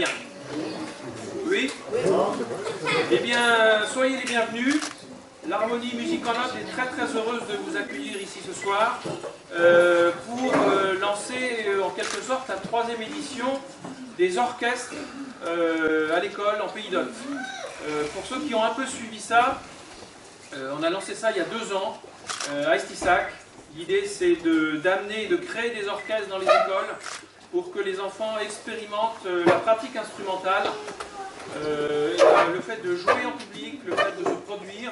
bien. Oui? Eh bien, soyez les bienvenus. L'Harmonie Musique en Notes est très très heureuse de vous accueillir ici ce soir pour lancer en quelque sorte la 3e édition des orchestres à l'école en Pays d'Hôte. Pour ceux qui ont un peu suivi ça, on a lancé ça il y a 2 ans à Estissac. L'idée c'est d'amener et de créer des orchestres dans les écoles pour que les enfants expérimentent la pratique instrumentale, le fait de jouer en public, le fait de se produire.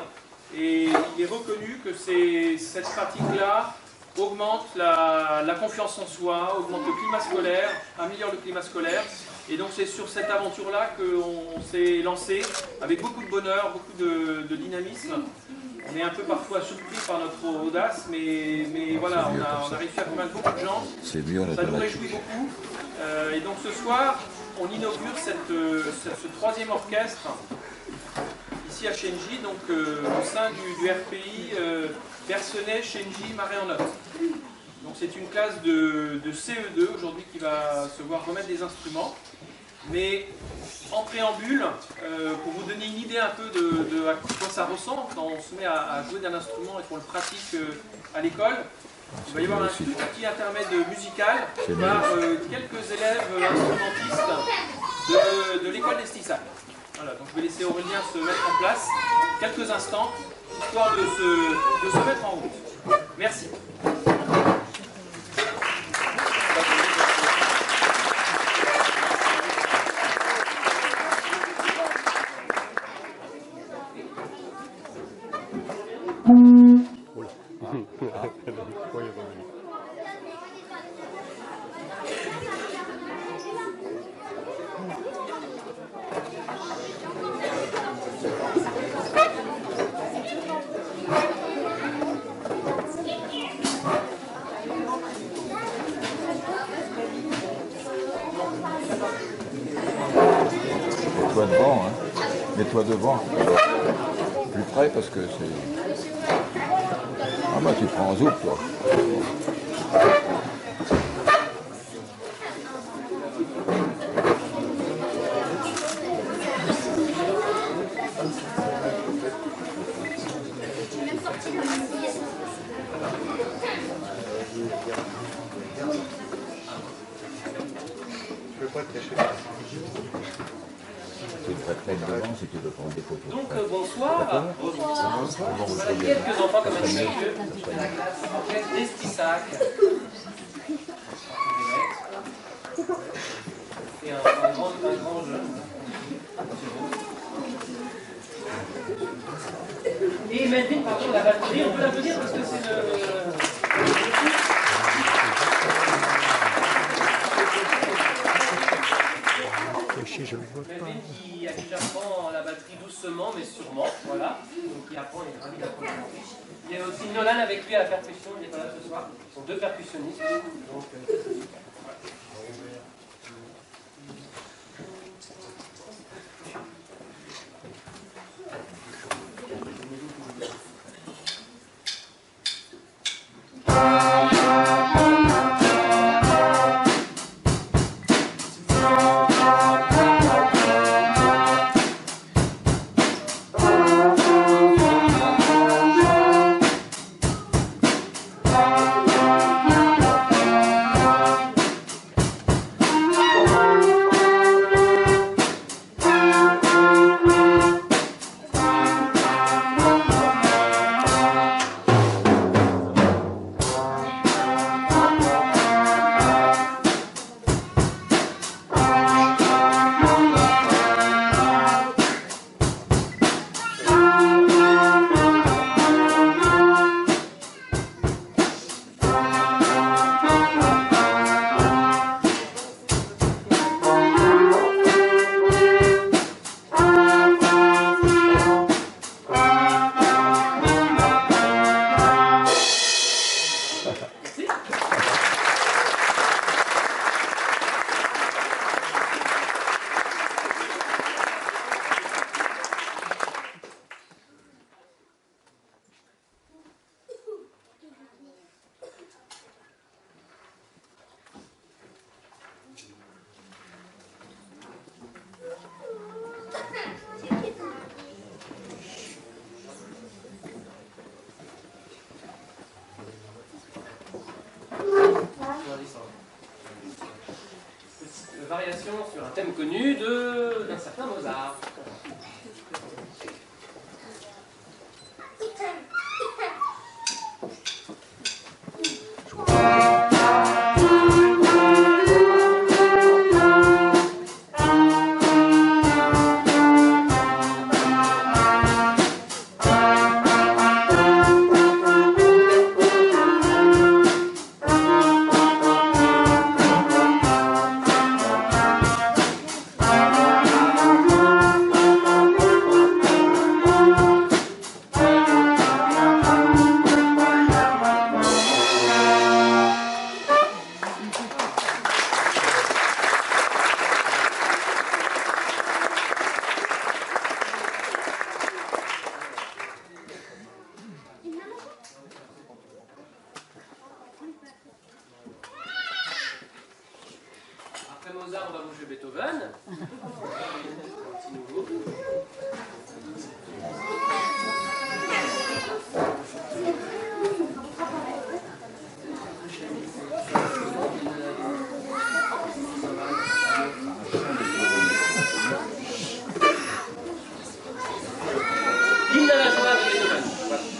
Et il est reconnu que cette pratique-là augmente la confiance en soi, augmente le climat scolaire, améliore le climat scolaire. Et donc c'est sur cette aventure-là qu'on s'est lancé, avec beaucoup de bonheur, beaucoup de dynamisme. On est un peu parfois surpris par notre audace, mais voilà, on a réussi à convaincre beaucoup de gens. Ça nous réjouit beaucoup. Et donc ce soir, on inaugure ce 3e orchestre ici à Shenji, donc au sein du RPI Bercenay, Shenji, Marais-en-Note. Donc c'est une classe de CE2 aujourd'hui qui va se voir remettre des instruments. Mais en préambule, pour vous donner une idée un peu de à quoi ça ressemble quand on se met à jouer d'un instrument et qu'on le pratique à l'école, il va y avoir un tout petit intermède musical par quelques élèves instrumentistes de l'école d'Estissac. Voilà, donc je vais laisser Aurélien se mettre en place quelques instants, histoire de se mettre en route. Merci. Mets-toi devant, hein. Mets-toi devant. Plus près parce que c'est... Ah bah tu prends un zouk toi. Si tu veux prendre des photos. Donc bonsoir. Quelques enfants comme un monsieur de la classe d'Estissac. Et un grand jeune. Et Melvin, pardon, la batterie, on peut l'applaudir parce que c'est le... Je le vois pas. Qui apprend la batterie doucement mais sûrement, voilà. Donc il apprend, il est ravi d'apprendre la batterie. Il y a aussi Nolan avec lui à la percussion, il n'est pas là ce soir. Ce sont 2 percussionnistes. Donc, variation sur un thème connu d'un certain Mozart. Après Mozart, on va bouger Beethoven. Un petit nouveau. L'hymne à la joie de Beethoven. Voilà.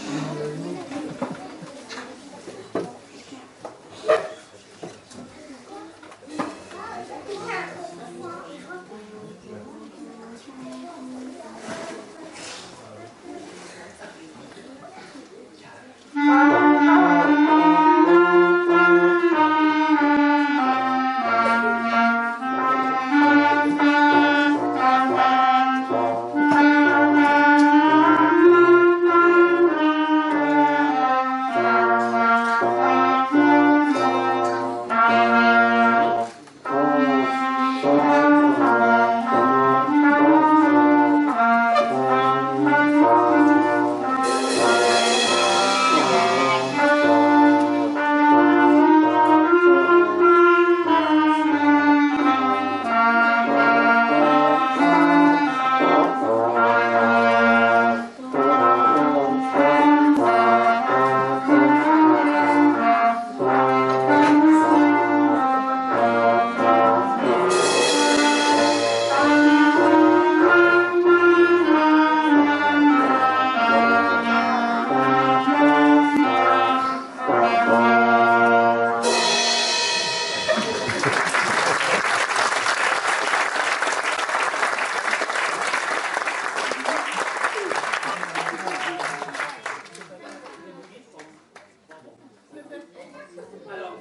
Alors,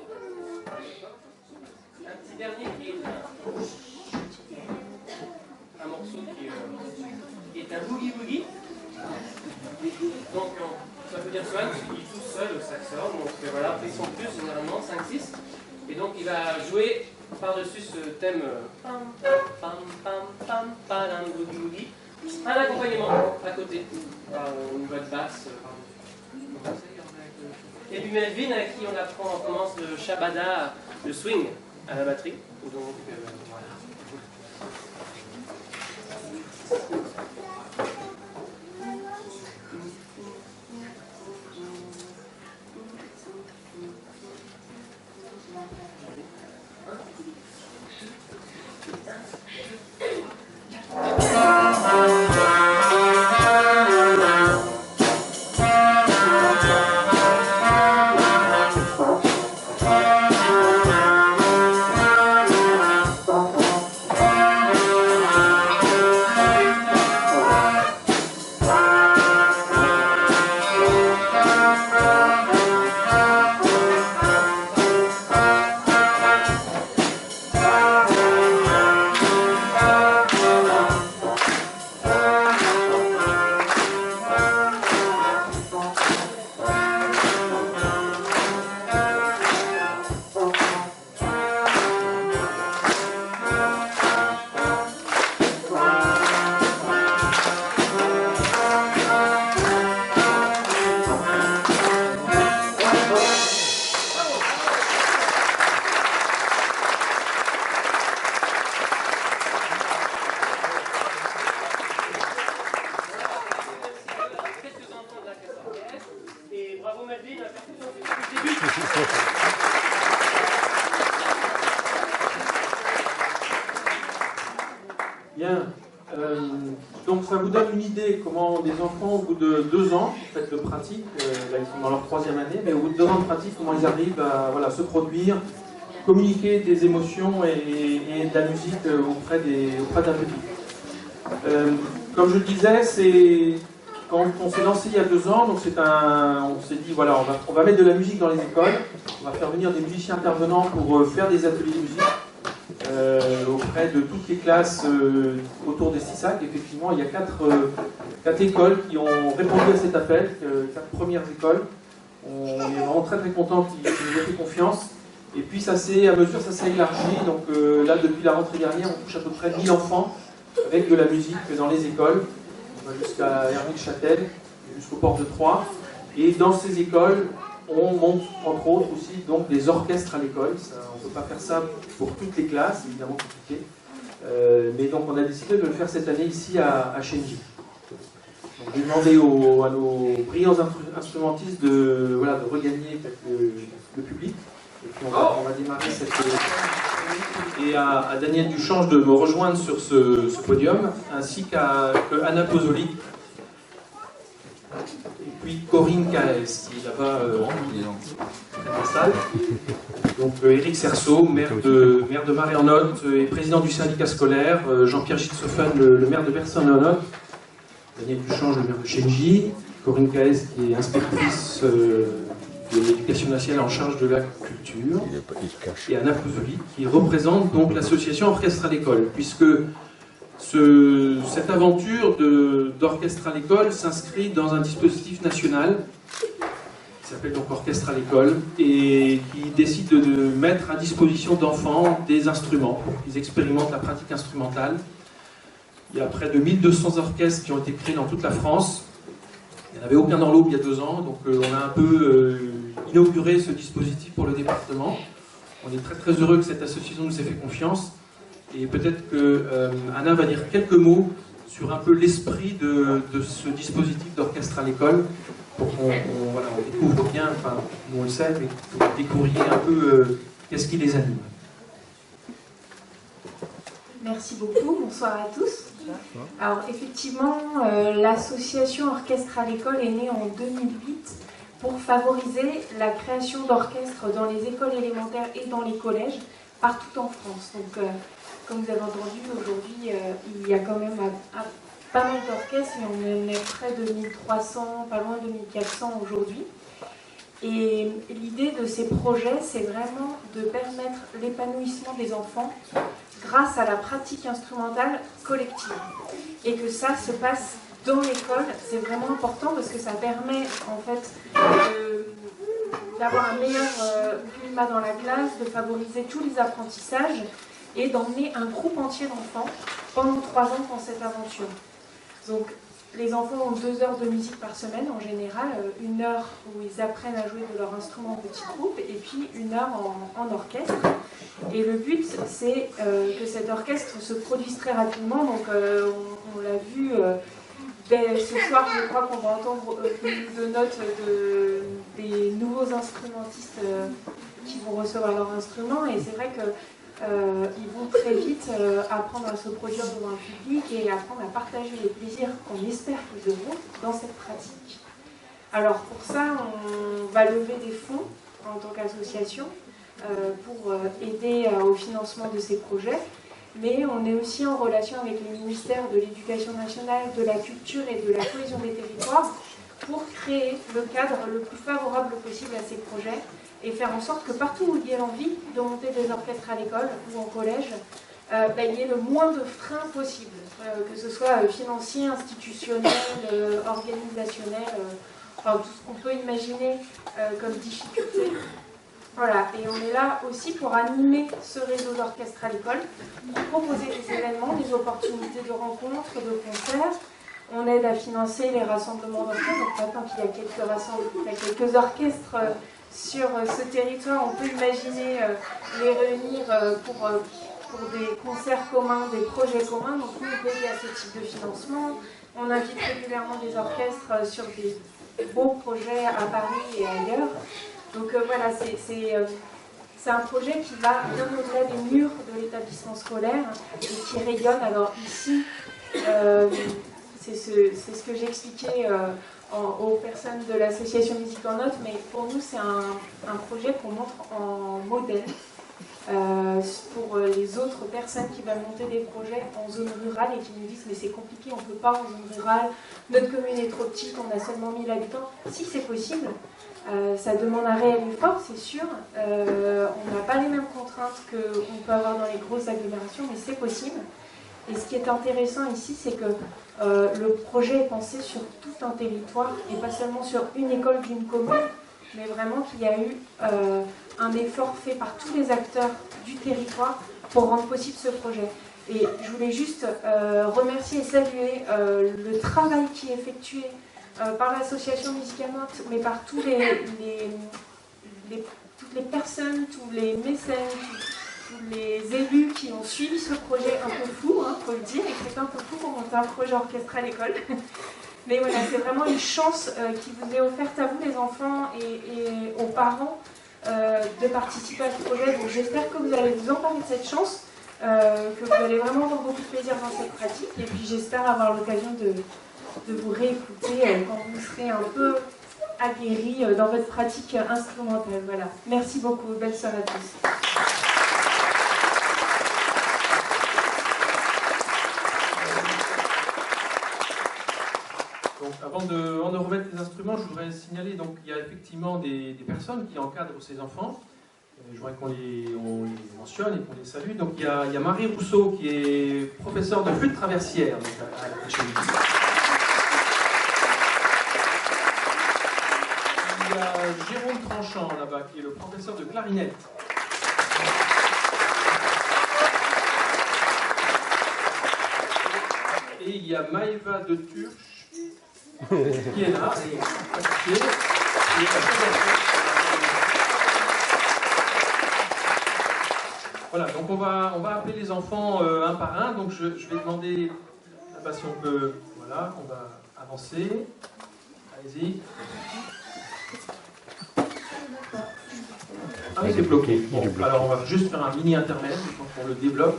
un petit dernier qui est un morceau qui est un boogie-boogie. Donc, ça veut dire Swan qui est tout seul au saxophone. Donc voilà, après ils sont plus généralement 5-6. Et donc il va jouer par-dessus ce thème pam pam pam pam pam boogie-boogie. Un accompagnement à côté, par une voix de basse. Et puis Melvin, avec qui on commence le shabada, le swing à la batterie. Donc voilà. Bien. Donc ça vous donne une idée comment des enfants, au bout de 2 ans en fait, de pratique, là ils sont dans leur 3e année, mais au bout de 2 ans de pratique, comment ils arrivent à voilà, se produire, communiquer des émotions et de la musique auprès d'un public. Comme je le disais, c'est quand on s'est lancé il y a 2 ans, donc on s'est dit voilà, on va mettre de la musique dans les écoles, on va faire venir des musiciens intervenants pour faire des ateliers de musique. Auprès de toutes les classes autour des CISAC. Effectivement, il y a 4 écoles qui ont répondu à cet appel, 4 premières écoles. On est vraiment très très contents qu'ils nous aient fait confiance. Et puis à mesure, ça s'est élargi. Donc là, depuis la rentrée dernière, on touche à peu près 1000 enfants avec de la musique dans les écoles. On va jusqu'à Hermine-Châtel, jusqu'au port de Troyes. Et dans ces écoles, on monte entre autres aussi donc, des orchestres à l'école. On ne peut pas faire ça pour toutes les classes, c'est évidemment compliqué. Mais donc on a décidé de le faire cette année ici à Shenji. Donc j'ai demandé à nos brillants instrumentistes de regagner le public. Et puis on va démarrer cette... Et à Daniel Duchange de me rejoindre sur ce podium, ainsi qu'à Anna Pozzoli. Et puis Corinne Caes, qui est là-bas dans la salle. Donc Éric Cerceau, maire de Marais-en-Othe et président du syndicat scolaire, Jean-Pierre Gitsofen, le maire de Personne-en-Othe, Daniel Duchange, le maire de Shenji, Corinne Caes, qui est inspectrice de l'éducation nationale en charge de la culture, et Anna Pozzoli, qui représente donc l'association Orchestre à l'école, puisque cette aventure d'orchestre à l'école s'inscrit dans un dispositif national qui s'appelle donc Orchestre à l'école et qui décide de mettre à disposition d'enfants des instruments pour qu'ils expérimentent la pratique instrumentale. Il y a près de 1200 orchestres qui ont été créés dans toute la France. Il n'y en avait aucun dans l'Aube il y a 2 ans, donc on a un peu inauguré ce dispositif pour le département. On est très très heureux que cette association nous ait fait confiance. Et peut-être que Anna va dire quelques mots sur un peu l'esprit de ce dispositif d'orchestre à l'école, pour qu'on découvre bien, enfin, nous on le sait, mais que vous découvriez un peu qu'est-ce qui les anime. Merci beaucoup, bonsoir à tous. Alors effectivement, l'association Orchestre à l'école est née en 2008 pour favoriser la création d'orchestres dans les écoles élémentaires et dans les collèges partout en France. Donc, comme vous avez entendu, aujourd'hui, il y a quand même pas mal d'orchestres, mais on est près de 1300, pas loin de 1400 aujourd'hui. Et l'idée de ces projets, c'est vraiment de permettre l'épanouissement des enfants grâce à la pratique instrumentale collective. Et que ça se passe dans l'école, c'est vraiment important parce que ça permet en fait d'avoir un meilleur climat dans la classe, de favoriser tous les apprentissages et d'emmener un groupe entier d'enfants pendant 3 ans dans cette aventure. Donc les enfants ont 2 heures de musique par semaine en général, 1 heure où ils apprennent à jouer de leur instrument en petit groupe et puis 1 heure en orchestre. Et le but c'est que cet orchestre se produise très rapidement, donc on l'a vu dès ce soir, je crois qu'on va entendre de notes des nouveaux instrumentistes qui vont recevoir leur instrument et c'est vrai que ils vont très vite apprendre à se produire devant un public et apprendre à partager les plaisirs qu'on espère qu'ils auront dans cette pratique. Alors pour ça, on va lever des fonds en tant qu'association pour aider au financement de ces projets, mais on est aussi en relation avec les ministères de l'Éducation nationale, de la culture et de la cohésion des territoires pour créer le cadre le plus favorable possible à ces projets et faire en sorte que partout où il y ait l'envie de monter des orchestres à l'école ou en collège, il y ait le moins de freins possible, que ce soit financier, institutionnel, organisationnel, enfin tout ce qu'on peut imaginer comme difficulté. Voilà, et on est là aussi pour animer ce réseau d'orchestres à l'école, pour proposer des événements, des opportunités de rencontres, de concerts. On aide à financer les rassemblements d'orchestres, donc maintenant qu'il y a quelques orchestres sur ce territoire, on peut imaginer les réunir pour des concerts communs, des projets communs. Donc nous, on peut aider à ce type de financement. On invite régulièrement des orchestres sur des beaux projets à Paris et ailleurs. Donc voilà, C'est un projet qui va bien au-delà des murs de l'établissement scolaire et qui rayonne. Alors ici, c'est ce que j'expliquais aux personnes de l'association Musique en Notes, mais pour nous c'est un projet qu'on montre en modèle pour les autres personnes qui veulent monter des projets en zone rurale et qui nous disent mais c'est compliqué, on ne peut pas en zone rurale, notre commune est trop petite, on a seulement 1000 habitants. Si, c'est possible, ça demande un réel effort, c'est sûr, on n'a pas les mêmes contraintes qu'on peut avoir dans les grosses agglomérations, mais c'est possible. Et ce qui est intéressant ici, c'est que le projet est pensé sur tout un territoire et pas seulement sur une école d'une commune, mais vraiment qu'il y a eu un effort fait par tous les acteurs du territoire pour rendre possible ce projet. Et je voulais juste remercier et saluer le travail qui est effectué par l'association Musique en Notes, mais par toutes les personnes, tous les mécènes, tous les élus qui ont suivi ce projet un peu fou, hein, faut le dire, et c'est un peu fou pour monter un projet orchestré à l'école. Mais voilà, c'est vraiment une chance qui vous est offerte à vous les enfants et aux parents de participer à ce projet. Donc j'espère que vous allez vous emparer de cette chance, que vous allez vraiment avoir beaucoup de plaisir dans cette pratique. Et puis j'espère avoir l'occasion de vous réécouter quand vous serez un peu aguerris dans votre pratique instrumentale. Voilà. Merci beaucoup. Belle soirée à tous. Donc, avant de remettre les instruments, je voudrais signaler qu'il y a effectivement des personnes qui encadrent ces enfants. Je voudrais qu'on les mentionne et qu'on les salue. Donc il y a Marie Rousseau qui est professeure de flûte traversière donc à la Chélie. Il y a Jérôme Tranchant là-bas qui est le professeur de clarinette. Et il y a Maëva de Turche qui est là, voilà, donc on va appeler les enfants un par un. Donc je vais demander là-bas si on peut. Voilà, on va avancer. Allez-y. Ah oui, c'est bloqué. Bon, alors on va juste faire un mini intermède pour qu'on le débloque.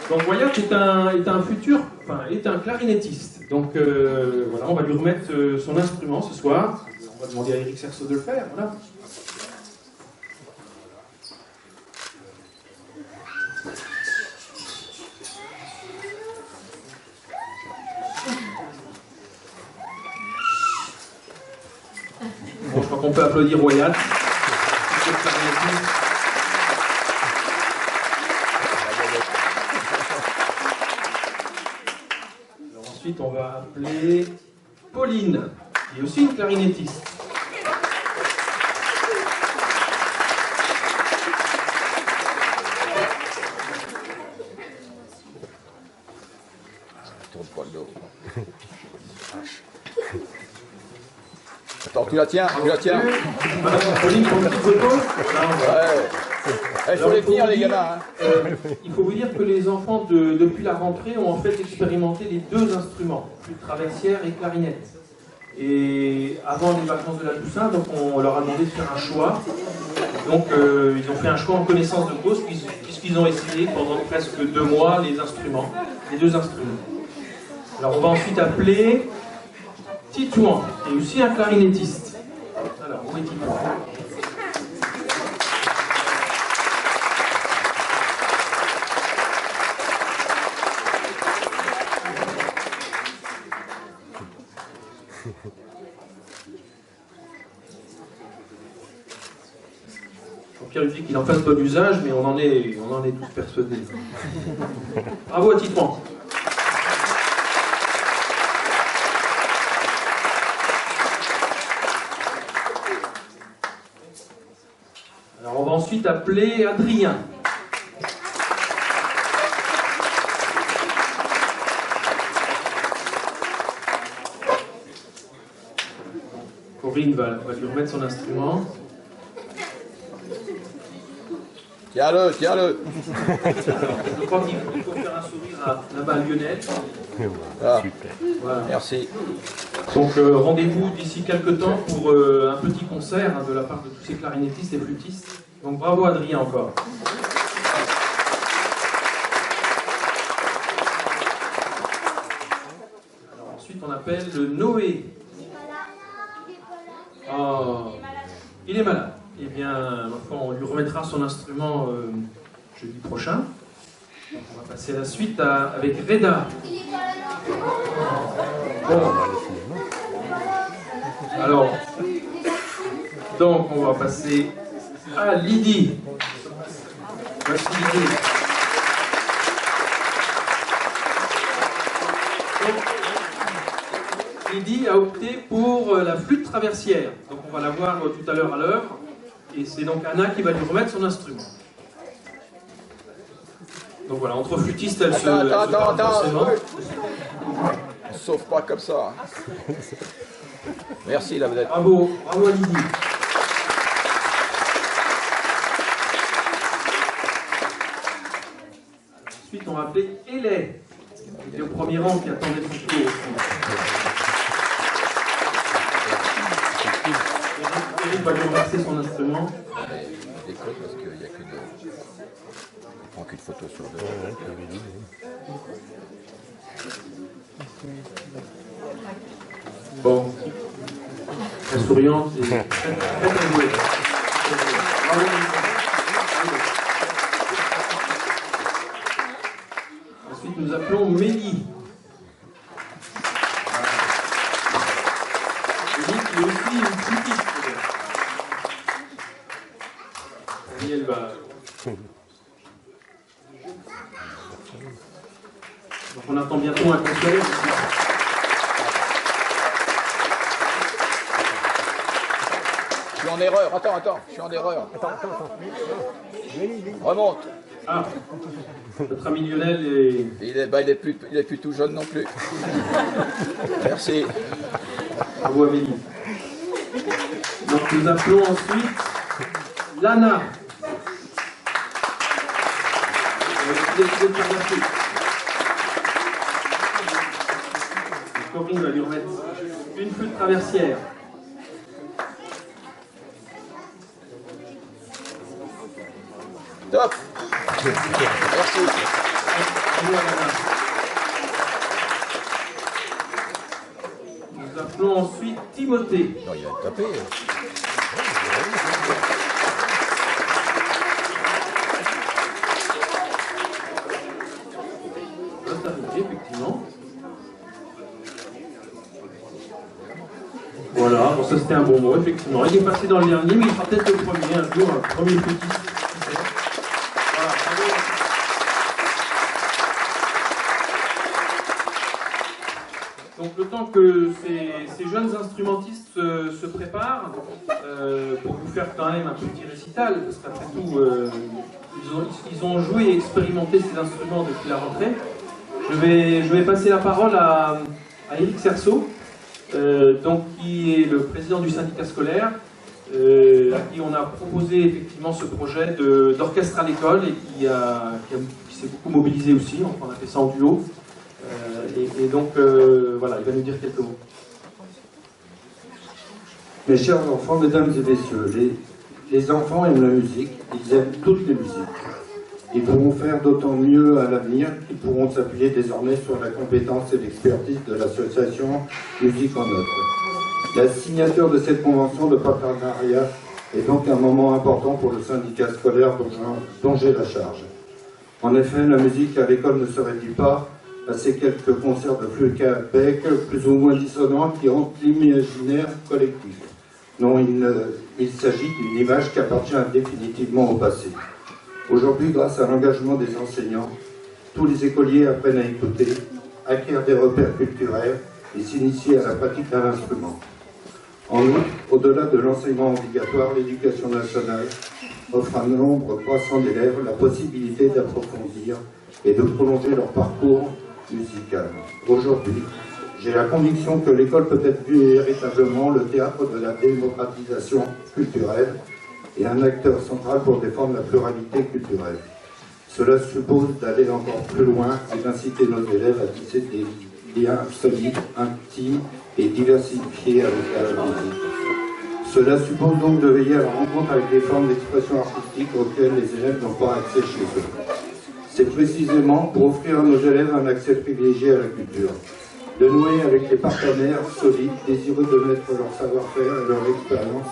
Donc Wyatt est un clarinettiste. Donc voilà, on va lui remettre son instrument ce soir. On va demander à Eric Serceau de le faire. Voilà. Bon, je crois qu'on peut applaudir Wyatt. Alors ensuite, on va appeler Pauline, qui est aussi une clarinettiste. Tourne pas le dos. Attends, tu la tiens. Madame Pauline, pour une petite photo. Il faut les tenir, les gamins. Il faut vous dire que les enfants, depuis la rentrée, ont en fait expérimenté les deux instruments, flûte traversière et clarinette. Et avant les vacances de la Toussaint, donc on leur a demandé de faire un choix. Donc ils ont fait un choix en connaissance de cause, puisqu'ils ont essayé pendant presque 2 mois les deux instruments. Alors on va ensuite appeler Titouan, qui est aussi un clarinettiste. Alors, où est Titouan ? Pierre dit qu'il en fasse bon usage, mais on en est tous persuadés. Bravo à Titouan. Alors on va ensuite appeler Adrien. Corinne va lui remettre son instrument. Tiens-le, tiens-le. Je crois qu'il faut faire un sourire là-bas à Lionel. Ah, Voilà. merci. Donc rendez-vous d'ici quelques temps pour un petit concert de la part de tous ces clarinettistes et flûtistes. Donc bravo Adrien encore. Alors, ensuite on appelle Noé. Oh, il est malade. Eh bien, on lui remettra son instrument jeudi prochain. Donc, on va passer à la suite avec Reda. Bon. Alors, donc on va passer à Lydie. Voici Lydie. Donc, Lydie a opté pour la flûte traversière. Donc on va la voir tout à l'heure à l'œuvre. Et c'est donc Anna qui va lui remettre son instrument. Donc voilà, entre flûtistes, elle se parle forcément. Sauf pas comme ça. Merci la vedette. Bravo, bravo à Lydie. Ensuite, on va appeler Hélène, qui est au premier rang, qui attendait le photo aussi. Eric va lui remercier son instrument. Je déconne parce qu'il n'y a qu'une. On prend qu'une photo sur deux. Bon, très souriante et très jouée. Bravo. Ensuite, nous appelons Mélie. Mélie qui est aussi une flûtiste. Et elle va. Donc on attend bientôt un concert. Je suis en erreur, attends, je suis en erreur. Attends. Remonte. Ah, notre ami Lionel est... Il est plus tout jeune non plus. Merci. Bravo Amélie. Donc nous appelons ensuite Lana. Corinne va lui remettre une flûte traversière. Top. Merci. Bravo à Lana. Nous appelons ensuite Timothée. Non, il va taper. Effectivement. Voilà, bon, ça c'était un bon mot, effectivement. Il est passé dans le dernier, mais il sera peut-être le premier un jour, un premier petit. Voilà, bravo. Donc le temps que ces jeunes instrumentistes se préparent, pour vous faire quand même un petit récital, parce qu'après tout, ils ont joué et expérimenté ces instruments depuis la rentrée. Je vais passer la parole à Éric Cerceau, donc, qui est le président du syndicat scolaire, à qui on a proposé effectivement ce projet d'orchestre à l'école et qui s'est beaucoup mobilisé aussi. On a fait ça en duo. Et donc, voilà, il va nous dire quelques mots. Mes chers enfants, mesdames et messieurs, les enfants aiment la musique, ils aiment toutes les musiques. Ils pourront faire d'autant mieux à l'avenir qu'ils pourront s'appuyer désormais sur la compétence et l'expertise de l'association Musique en Note. La signature de cette convention de partenariat est donc un moment important pour le syndicat scolaire dont j'ai la charge. En effet, la musique à l'école ne se réduit pas à ces quelques concerts de flûte à bec, plus ou moins dissonants, qui hantent l'imaginaire collectif. Non, il s'agit d'une image qui appartient définitivement au passé. Aujourd'hui, grâce à l'engagement des enseignants, tous les écoliers apprennent à écouter, acquièrent des repères culturels et s'initient à la pratique d'un instrument. En outre, au-delà de l'enseignement obligatoire, l'éducation nationale offre à un nombre croissant d'élèves la possibilité d'approfondir et de prolonger leur parcours musical. Aujourd'hui, j'ai la conviction que l'école peut être véritablement le théâtre de la démocratisation culturelle et un acteur central pour défendre la pluralité culturelle. Cela suppose d'aller encore plus loin et d'inciter nos élèves à tisser des liens solides, intimes et diversifiés avec la musique. Cela suppose donc de veiller à la rencontre avec des formes d'expression artistique auxquelles les élèves n'ont pas accès chez eux. C'est précisément pour offrir à nos élèves un accès privilégié à la culture, de nouer avec les partenaires solides, désireux de mettre leur savoir-faire et leur expérience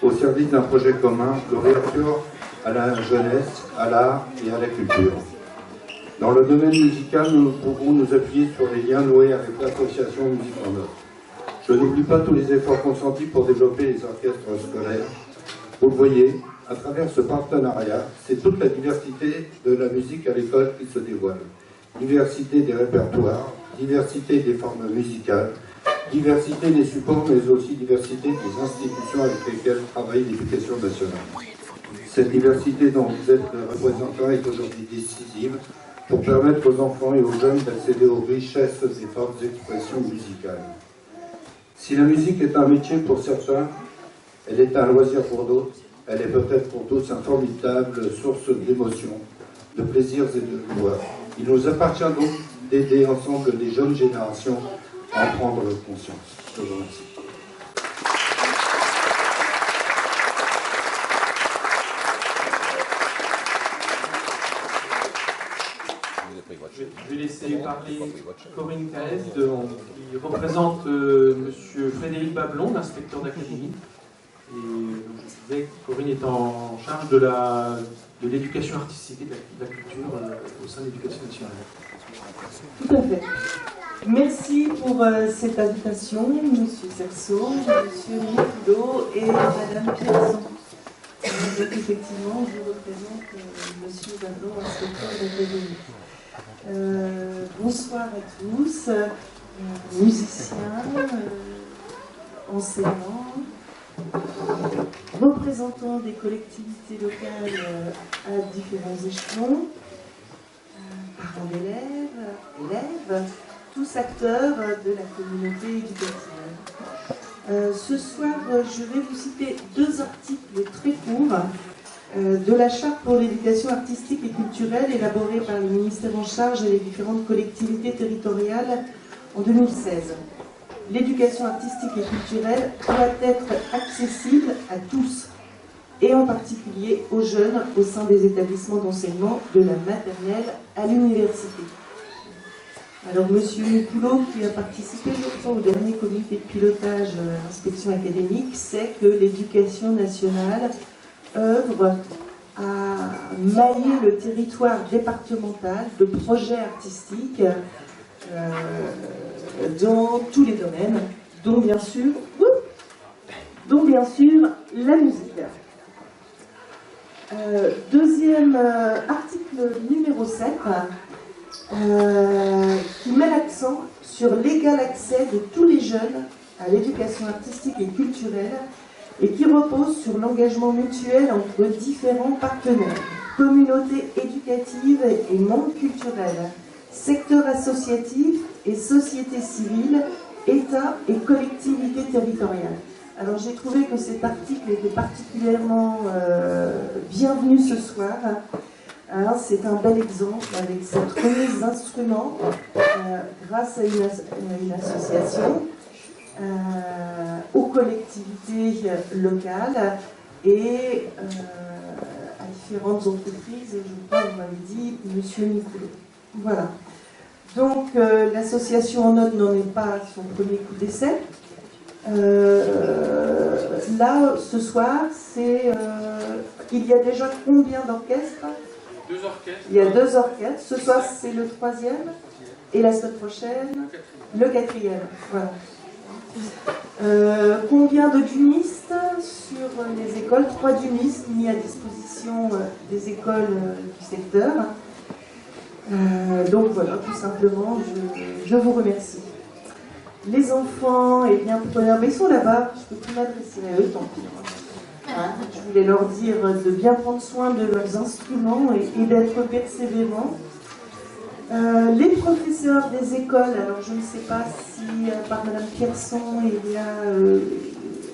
au service d'un projet commun, l'ouverture à la jeunesse, à l'art et à la culture. Dans le domaine musical, nous pouvons nous appuyer sur les liens noués avec l'association Musique en Note. Je n'oublie pas tous les efforts consentis pour développer les orchestres scolaires. Vous le voyez, à travers ce partenariat, c'est toute la diversité de la musique à l'école qui se dévoile. Diversité des répertoires, diversité des formes musicales, diversité des supports, mais aussi diversité des institutions avec lesquelles travaille l'éducation nationale. Cette diversité dont vous êtes le représentant est aujourd'hui décisive pour permettre aux enfants et aux jeunes d'accéder aux richesses des formes d'expression musicales. Si la musique est un métier pour certains, elle est un loisir pour d'autres, elle est peut-être pour tous une formidable source d'émotions, de plaisirs et de joie. Il nous appartient donc d'aider ensemble les jeunes générations à en prendre conscience. Je vous remercie. Je vais laisser parler Corinne Caès, qui représente M. Frédéric Bablon, l'inspecteur d'académie. Et je disais que Corinne est en charge de l'éducation artistique et de la culture au sein de l'éducation nationale. Tout à fait. Merci pour cette invitation, M. Cerceau, M. Nicoulot et Mme Pierson. Donc effectivement, je représente M. Bablon, inspecteur d'académie. Bonsoir à tous, musiciens, enseignants, représentants des collectivités locales à différents échelons, parents d'élèves, élèves, tous acteurs de la communauté éducative. Ce soir, je vais vous citer 2 articles très courts de la charte pour l'éducation artistique et culturelle élaborée par le ministère en charge et les différentes collectivités territoriales en 2016. L'éducation artistique et culturelle doit être accessible à tous, et en particulier aux jeunes au sein des établissements d'enseignement de la maternelle à l'université. Alors, Monsieur Nicoulot, qui a participé, je crois, au dernier comité de pilotage inspection académique, sait que l'éducation nationale œuvre à mailler le territoire départemental de projets artistiques dans tous les domaines, dont bien sûr la musique. Deuxième article numéro 7, qui met l'accent sur l'égal accès de tous les jeunes à l'éducation artistique et culturelle et qui repose sur l'engagement mutuel entre différents partenaires, communautés éducatives et monde culturel, secteur associatif et société civile, État et collectivités territoriales. Alors j'ai trouvé que cet article était particulièrement bienvenu ce soir. Hein, c'est un bel exemple avec cette remise d'instruments grâce à une association, aux collectivités locales et à différentes entreprises. Je crois qu'on m'avait dit Monsieur Nicoulot. Voilà. Donc l'association en note n'en est pas à son premier coup d'essai. Là, ce soir, il y a déjà combien d'orchestres? 2 orchestres. Il y a 2 orchestres. Ce soir, c'est le 3e. Et la semaine prochaine, le 4e. Voilà. Combien de dunistes sur les écoles? 3 dunistes mis à disposition des écoles du secteur. Donc voilà, tout simplement, je vous remercie. Les enfants, eh bien, mais ils sont là-bas, je peux plus m'adresser à eux, tant pis. Hein, je voulais leur dire de bien prendre soin de leurs instruments et d'être persévérants. Les professeurs des écoles, alors je ne sais pas si par Madame Pierson il y a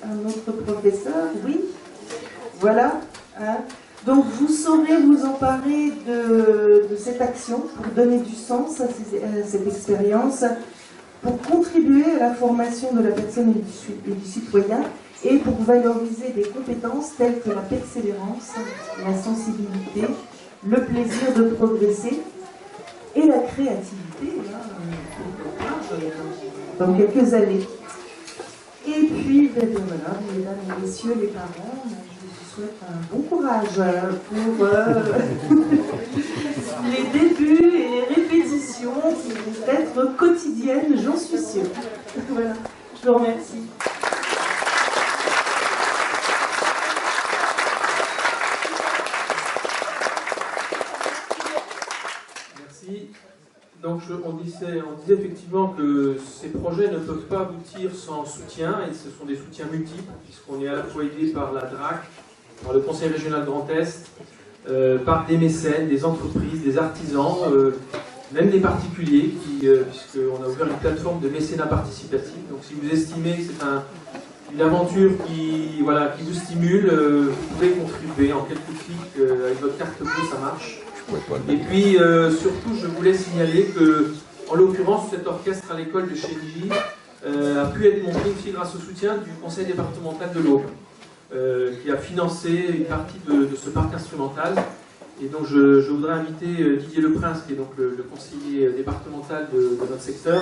un autre professeur, oui. Voilà. Hein. Donc vous saurez vous emparer de cette action pour donner du sens à cette expérience, pour contribuer à la formation de la personne et du citoyen et pour valoriser des compétences telles que la persévérance, la sensibilité, le plaisir de progresser et la créativité dans quelques années. Et puis, ben voilà, mesdames et messieurs les parents, je vous souhaite un bon courage pour les débuts et les répétitions qui vont être quotidiennes, j'en suis sûre. Voilà, je vous remercie. Merci. Donc on disait effectivement que ces projets ne peuvent pas aboutir sans soutien, et ce sont des soutiens multiples, puisqu'on est à la fois aidé par la DRAC, par le Conseil régional Grand Est, par des mécènes, des entreprises, des artisans, même des particuliers, puisqu'on a ouvert une plateforme de mécénat participatif. Donc si vous estimez que c'est une aventure qui vous stimule, vous pouvez contribuer en quelques clics avec votre carte bleue, ça marche. Et puis surtout, je voulais signaler que, en l'occurrence, cet orchestre à l'école de Chénilly a pu être monté aussi grâce au soutien du conseil départemental de l'Aube, qui a financé une partie de ce parc instrumental. Et donc je voudrais inviter Didier Leprince, qui est donc le conseiller départemental de notre secteur,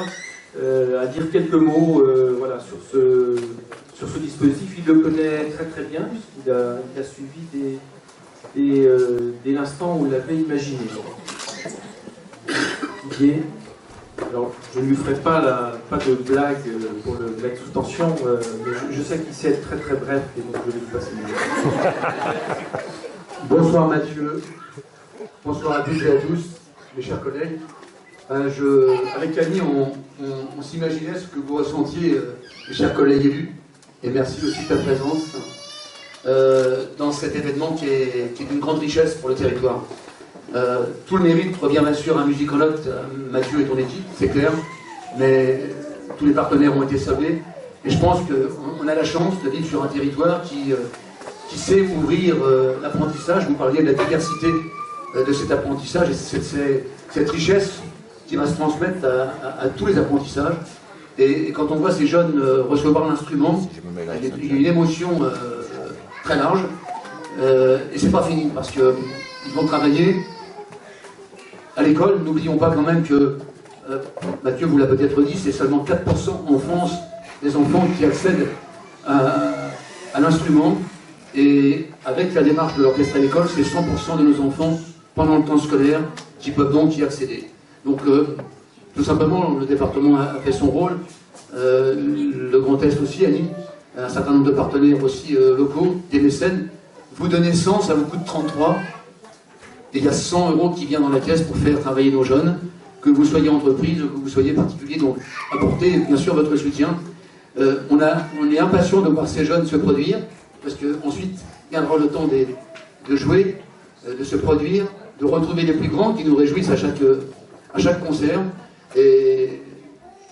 à dire quelques mots sur ce dispositif. Il le connaît très très bien, puisqu'il a suivi dès l'instant où il l'avait imaginé. Didier, alors je ne lui ferai pas de blague pour le blague sous tension, mais je sais qu'il sait être très très bref, et donc je vais lui passer le mot. Bonsoir Mathieu, bonsoir à toutes et à tous, mes chers collègues. Avec Annie, on s'imaginait ce que vous ressentiez, mes chers collègues élus, et merci aussi de ta présence dans cet événement qui est d'une grande richesse pour le territoire. Tout le mérite revient bien sûr à Musique en Note, Mathieu et ton équipe, c'est clair, mais tous les partenaires ont été salués, et je pense qu'on a la chance de vivre sur un territoire qui sait ouvrir l'apprentissage. Vous parliez de la diversité de cet apprentissage et cette richesse qui va se transmettre à tous les apprentissages. Et quand on voit ces jeunes recevoir l'instrument, il y a une émotion très large. Et c'est pas fini, parce qu'ils vont travailler à l'école. N'oublions pas quand même que, Mathieu vous l'a peut-être dit, c'est seulement 4% en France des enfants qui accèdent à l'instrument. Et avec la démarche de l'orchestre à l'école, c'est 100% de nos enfants, pendant le temps scolaire, qui peuvent donc y accéder. Donc, tout simplement, le département a fait son rôle, le Grand Est aussi, Annie, un certain nombre de partenaires aussi locaux, des mécènes. Vous donnez 100, ça vous coûte 33, et il y a 100 € qui viennent dans la caisse pour faire travailler nos jeunes, que vous soyez entreprise, que vous soyez particulier, donc apportez bien sûr votre soutien. On est impatient de voir ces jeunes se produire, parce qu'ensuite viendra le temps de jouer, de se produire, de retrouver les plus grands qui nous réjouissent à chaque concert. Et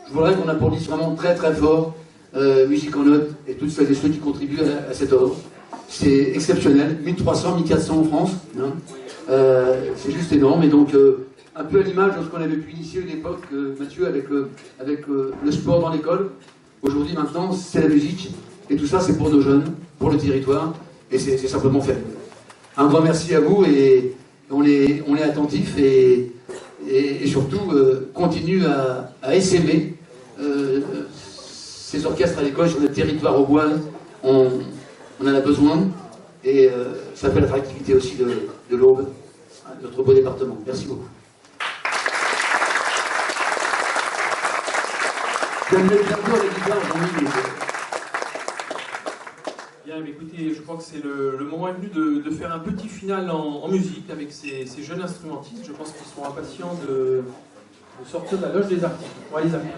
je voudrais qu'on applaudisse vraiment très très fort Musique en Note et toutes celles et ceux qui contribuent à cette œuvre. C'est exceptionnel, 1300, 1400 en France, hein. C'est juste énorme. Et donc un peu à l'image de ce qu'on avait pu initier à l'époque, Mathieu, avec le sport dans l'école. Aujourd'hui maintenant c'est la musique, et tout ça c'est pour nos jeunes, pour le territoire, et c'est simplement fait. Un grand merci à vous, et on est attentifs, et surtout continue à essaimer ces orchestres à l'école sur notre territoire au bois. On en a besoin, et ça fait l'attractivité aussi de l'Aube, notre beau département. Merci beaucoup. Daniel Cardo à la guitare, Jean-Louis. Bien, mais écoutez, je crois que c'est le moment est venu de faire un petit final en musique avec ces jeunes instrumentistes. Je pense qu'ils sont impatients de sortir de la loge des artistes. On va les appeler.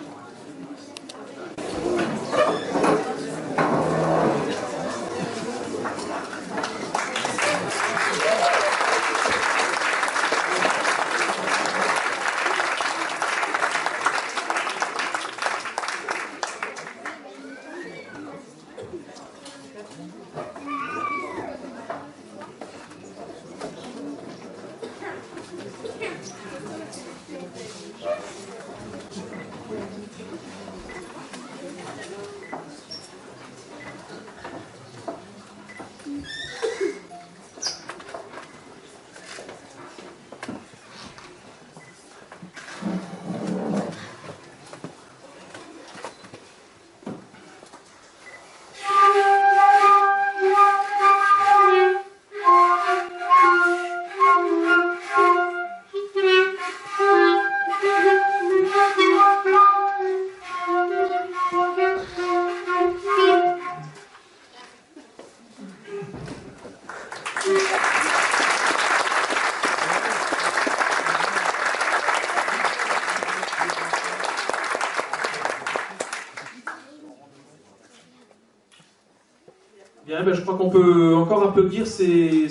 Bien, ben, je crois qu'on peut encore applaudir ces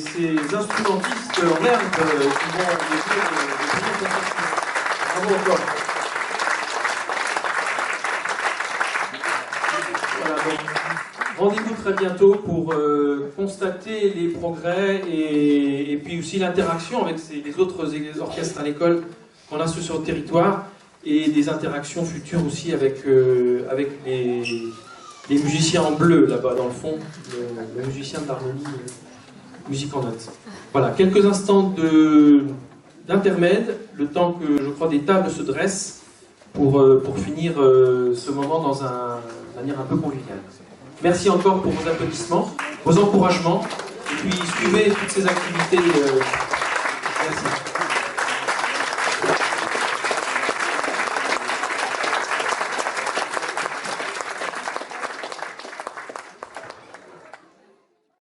instrumentistes en herbe qui vont dire bravo encore. Voilà, donc, rendez-vous très bientôt pour constater les progrès et puis aussi l'interaction avec les autres orchestres à l'école qu'on a sur le territoire et des interactions futures aussi avec les musiciens en bleu là-bas dans le fond, le musicien d'harmonie, musique en notes. Voilà, quelques instants d'intermède, le temps que je crois des tables se dressent pour finir ce moment dans une manière un peu conviviale. Merci encore pour vos applaudissements, vos encouragements, et puis suivez toutes ces activités. Merci.